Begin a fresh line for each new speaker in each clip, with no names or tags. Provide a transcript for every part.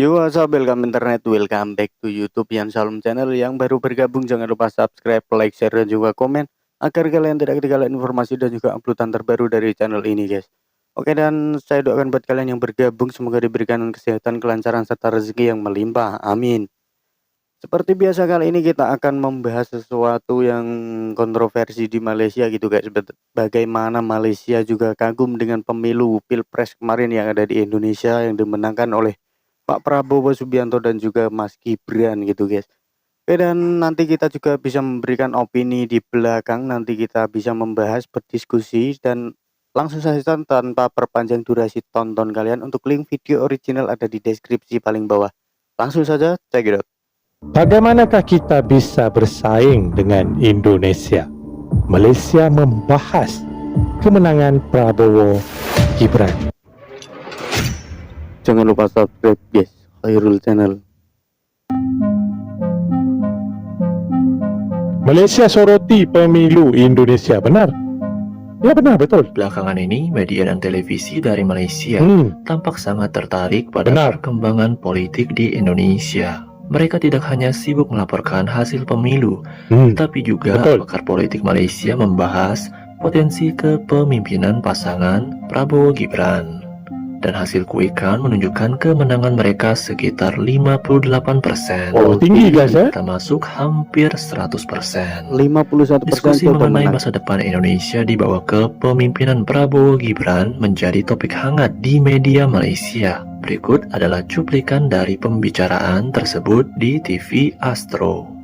Yo, what's up, welcome internet, welcome back to YouTube Yan Shalom channel. Yang baru bergabung jangan lupa subscribe, like, share, dan juga komen agar kalian tidak ketinggalan informasi dan juga uploadan terbaru dari channel ini, guys. Oke, dan saya doakan buat kalian yang bergabung semoga diberikan kesehatan, kelancaran, serta rezeki yang melimpah, amin. Seperti biasa, kali ini kita akan membahas sesuatu yang kontroversi di Malaysia gitu, guys. Bagaimana Malaysia juga kagum dengan pemilu Pilpres kemarin yang ada di Indonesia yang dimenangkan oleh Pak Prabowo Subianto dan juga Mas Gibran gitu, guys. Oke, dan nanti kita juga bisa memberikan opini di belakang, nanti kita bisa membahas, berdiskusi, dan langsung saja tanpa perpanjang durasi tonton kalian. Untuk link video original ada di deskripsi paling bawah. Langsung saja check it out.
Bagaimanakah kita bisa bersaing dengan Indonesia? Malaysia membahas kemenangan Prabowo Gibran.
Jangan lupa subscribe, guys. Khairul channel.
Malaysia soroti pemilu Indonesia, benar? Ya, benar, betul.
Belakangan ini, media dan televisi dari Malaysia tampak sangat tertarik pada perkembangan politik di Indonesia. Mereka tidak hanya sibuk melaporkan hasil pemilu, tapi juga pakar politik Malaysia membahas potensi kepemimpinan pasangan Prabowo Gibran. Dan hasil quick count menunjukkan kemenangan mereka sekitar 58%.
Oh, tinggi, guys, ya?
Termasuk hampir 100%.
51%
Diskusi mengenai masa depan Indonesia di bawah kepemimpinan Prabowo Gibran menjadi topik hangat di media Malaysia. Berikut adalah cuplikan dari pembicaraan tersebut di TV Astro.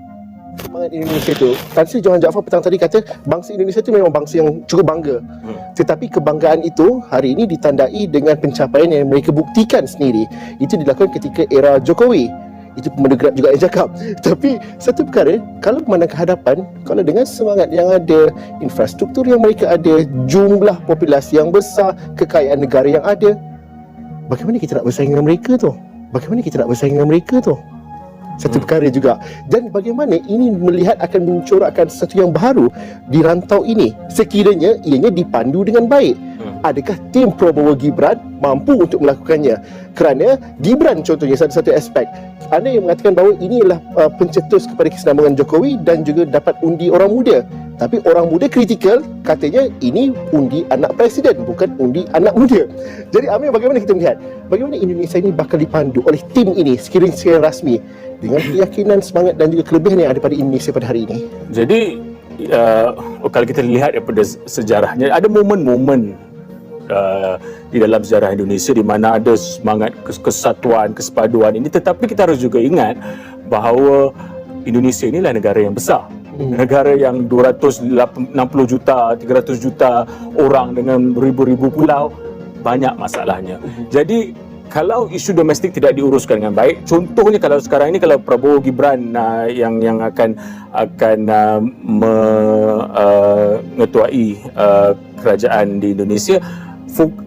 Semangat Indonesia itu, Tan Sri Johan Jaafar petang tadi kata bangsa Indonesia itu memang bangsa yang cukup bangga. Tetapi kebanggaan itu hari ini ditandai dengan pencapaian yang mereka buktikan sendiri. Itu dilakukan ketika era Jokowi. Itu Pemanda Grab juga yang cakap. Tapi satu perkara, kalau memandang ke hadapan, kalau dengan semangat yang ada, infrastruktur yang mereka ada, jumlah populasi yang besar, kekayaan negara yang ada, bagaimana kita nak bersaing dengan mereka tu? Bagaimana kita nak bersaing dengan mereka tu? Satu perkara juga. Dan bagaimana ini melihat akan mencorakkan sesuatu yang baru di rantau ini sekiranya ianya dipandu dengan baik. Adakah tim Prabowo Gibran mampu untuk melakukannya? Kerana Gibran contohnya satu aspek, ada yang mengatakan bahawa ini adalah pencetus kepada kesinambungan Jokowi dan juga dapat undi orang muda. Tapi orang muda kritikal, katanya ini undi anak presiden, bukan undi anak muda. Jadi Amir, bagaimana kita melihat bagaimana Indonesia ini bakal dipandu oleh tim ini sekiranya rasmi dengan keyakinan, semangat dan juga kelebihan yang ada pada Indonesia pada hari ini?
Jadi kalau kita lihat daripada sejarahnya, ada momen-momen di dalam sejarah Indonesia di mana ada semangat kesatuan, kesepaduan ini. Tetapi kita harus juga ingat bahawa Indonesia inilah negara yang besar. Negara yang 260 juta, 300 juta orang dengan ribu-ribu pulau, banyak masalahnya. Jadi kalau isu domestik tidak diuruskan dengan baik, contohnya kalau sekarang ini kalau Prabowo Gibran yang akan mengetuai kerajaan di Indonesia,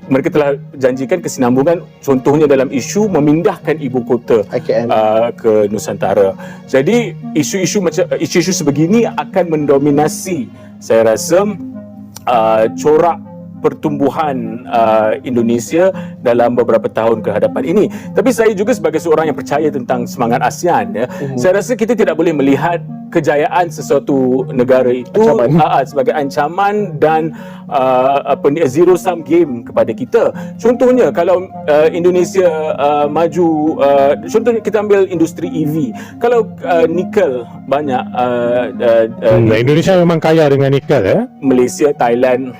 mereka telah janjikan kesinambungan, contohnya dalam isu memindahkan ibu kota ke Nusantara. Jadi isu-isu sebegini akan mendominasi, saya rasa, corak pertumbuhan Indonesia dalam beberapa tahun ke hadapan ini. Tapi saya juga sebagai seorang yang percaya tentang semangat ASEAN, saya rasa kita tidak boleh melihat kejayaan sesuatu negara itu sebagai ancaman dan zero sum game kepada kita. Contohnya kalau Indonesia maju, contohnya kita ambil industri EV. Kalau nikel banyak,
Indonesia memang kaya dengan nikel, ya?
Malaysia, Thailand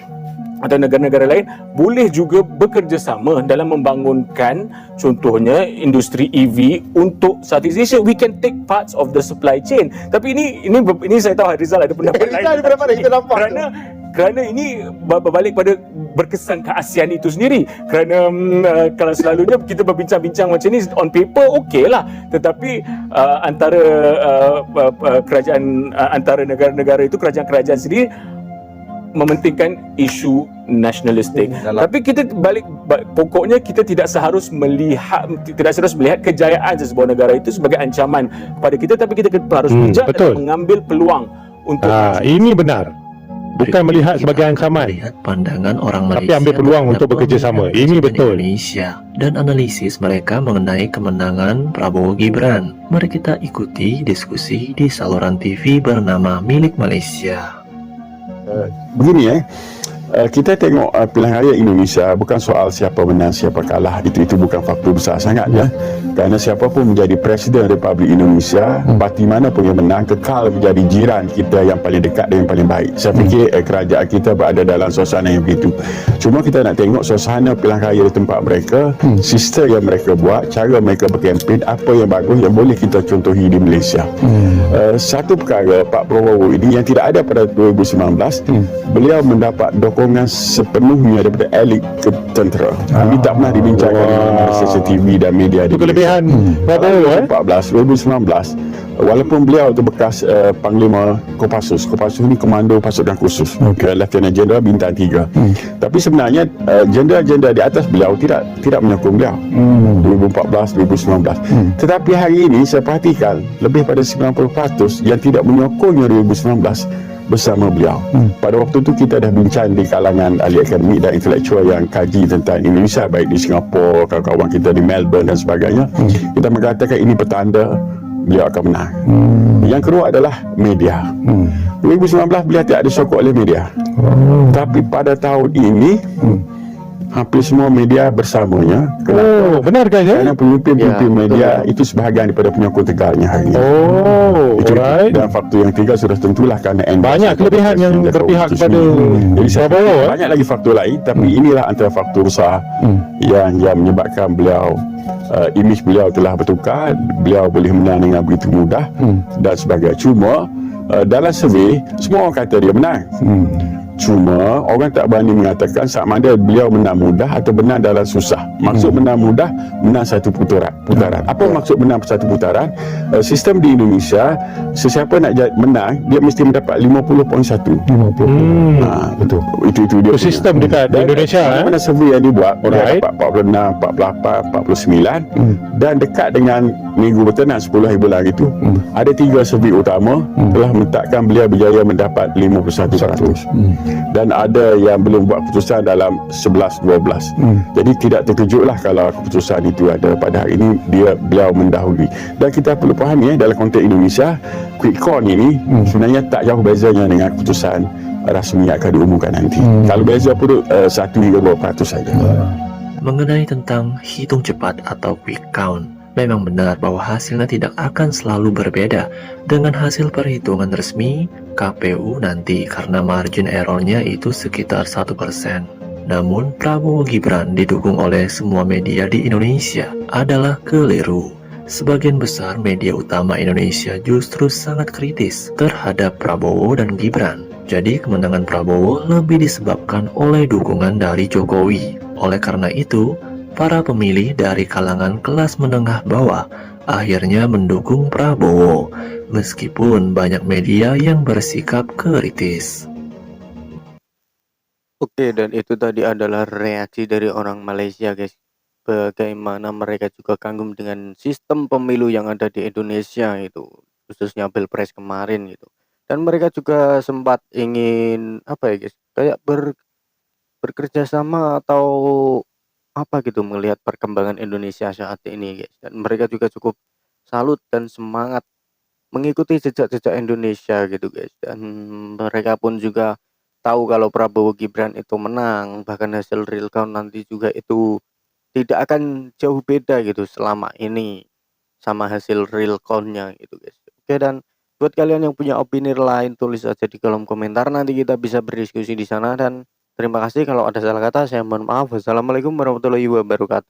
atau negara-negara lain boleh juga bekerjasama dalam membangunkan contohnya industri EV untuk Southeast Asia. We can take parts of the supply chain. Tapi ini saya tahu Rizal ada pendapat lain.
Kita nampak
kerana ini berbalik pada berkesan ke ASEAN itu sendiri. Kerana kalau selalunya kita berbincang-bincang macam ni on paper okeylah, tetapi antara kerajaan, antara negara-negara itu, kerajaan-kerajaan sendiri mementingkan isu nasionalistik. Tapi kita pokoknya kita tidak seharus melihat kejayaan sesebuah negara itu sebagai ancaman kepada kita, tapi kita harus bijak dan mengambil peluang untuk
ini benar. Bukan melihat sebagai ancaman,
melihat pandangan orang
tapi
Malaysia
ambil peluang
terhadap
untuk bekerjasama.
pemilihan
Ini
presiden
betul.
Indonesia dan analisis mereka mengenai kemenangan Prabowo Gibran. Mari kita ikuti diskusi di saluran TV bernama Milik Malaysia.
Begini kita tengok pilihan raya Indonesia bukan soal siapa menang siapa kalah, itu bukan faktor besar sangat ya. Kerana siapa pun menjadi Presiden Republik Indonesia, parti mana pun yang menang kekal menjadi jiran kita yang paling dekat dan yang paling baik. Saya fikir kerajaan kita berada dalam suasana yang begitu. Cuma kita nak tengok suasana pilihan raya di tempat mereka, sistem yang mereka buat, cara mereka berkempen, apa yang bagus yang boleh kita contohi di Malaysia. Satu perkara, Pak Prabowo ini yang tidak ada pada 2019, beliau mendapat dukungan sepenuhnya daripada elit tentera. Ini tak pernah dibincangkan di stesen TV dan media.
Itu kelebihan Prabowo
2019, walaupun beliau itu bekas Panglima Kopassus. Kopassus ini komando pasukan khusus, Lieutenant Jeneral bintang 3. Tapi sebenarnya jenderal-jenderal di atas beliau tidak menyokong beliau 2014, 2019. Tetapi hari ini saya perhatikan lebih pada 90% yang tidak menyokongnya 2019 bersama beliau. Pada waktu itu kita dah bincang di kalangan ahli akademik dan intelektual yang kaji tentang Indonesia, baik di Singapura, kawan-kawan kita di Melbourne dan sebagainya. Kita mengatakan ini petanda beliau akan menang. Yang kedua adalah media. 2019 beliau tidak disokong oleh media. Tapi pada tahun ini hampir semua media bersamanya. Kenapa?
Benar guys ya?
Kerana pemimpin-pemimpin media itu sebahagian daripada penyokong tegarnya hari ini. Itu
alright.
dan faktor yang ketiga sudah tentulah kerana
Banyak kelebihan yang berpihak kepada
Jadi saya
Prabowo,
fikir banyak lagi faktor lain, tapi inilah antara faktor besar yang menyebabkan beliau imej beliau telah bertukar, beliau boleh menang dengan begitu mudah dan sebagainya. Cuma dalam survey semua orang kata dia menang. Cuma orang tak berani mengatakan sama ada beliau menang mudah atau menang dalam susah. Maksud menang mudah, menang satu putaran. Apa maksud menang satu putaran? Sistem di Indonesia, sesiapa nak menang, dia mesti mendapat 50.1.
Betul.
Itu dia.
Itu sistem dekat di Indonesia.
Mana survey yang dibuat, orang dapat 46, 48, 49 dan dekat dengan minggu bertenang 10 hari bulan itu, ada 3 survey utama telah menetapkan beliau berjaya mendapat 51%. Dan ada yang belum buat keputusan dalam 11-12. Jadi tidak terkejutlah kalau keputusan itu ada pada hari ini, beliau mendahului. Dan kita perlu fahami dalam konteks Indonesia, quick count ini sebenarnya tak jauh bezanya dengan keputusan rasmi yang akan diumumkan nanti. Kalau beza pun 1 hingga 2% saja.
Mengenai tentang hitung cepat atau quick count, memang benar bahwa hasilnya tidak akan selalu berbeda dengan hasil perhitungan resmi KPU nanti karena margin errornya itu sekitar 1%. Namun Prabowo Gibran didukung oleh semua media di Indonesia adalah keliru. Sebagian besar media utama Indonesia justru sangat kritis terhadap Prabowo dan Gibran. Jadi kemenangan Prabowo lebih disebabkan oleh dukungan dari Jokowi. Oleh karena itu, para pemilih dari kalangan kelas menengah bawah akhirnya mendukung Prabowo, meskipun banyak media yang bersikap kritis.
Oke, dan itu tadi adalah reaksi dari orang Malaysia guys. Bagaimana mereka juga kagum dengan sistem pemilu yang ada di Indonesia itu, khususnya Pilpres kemarin gitu. Dan mereka juga sempat ingin apa ya guys, kayak bekerja sama atau apa gitu melihat perkembangan Indonesia saat ini guys. Dan mereka juga cukup salut dan semangat mengikuti jejak-jejak Indonesia gitu guys. Dan mereka pun juga tahu kalau Prabowo Gibran itu menang, bahkan hasil real count nanti juga itu tidak akan jauh beda gitu selama ini sama hasil real countnya gitu guys. Oke, dan buat kalian yang punya opini lain tulis aja di kolom komentar, nanti kita bisa berdiskusi di sana. Dan terima kasih, kalau ada salah kata saya mohon maaf. Wassalamualaikum warahmatullahi wabarakatuh.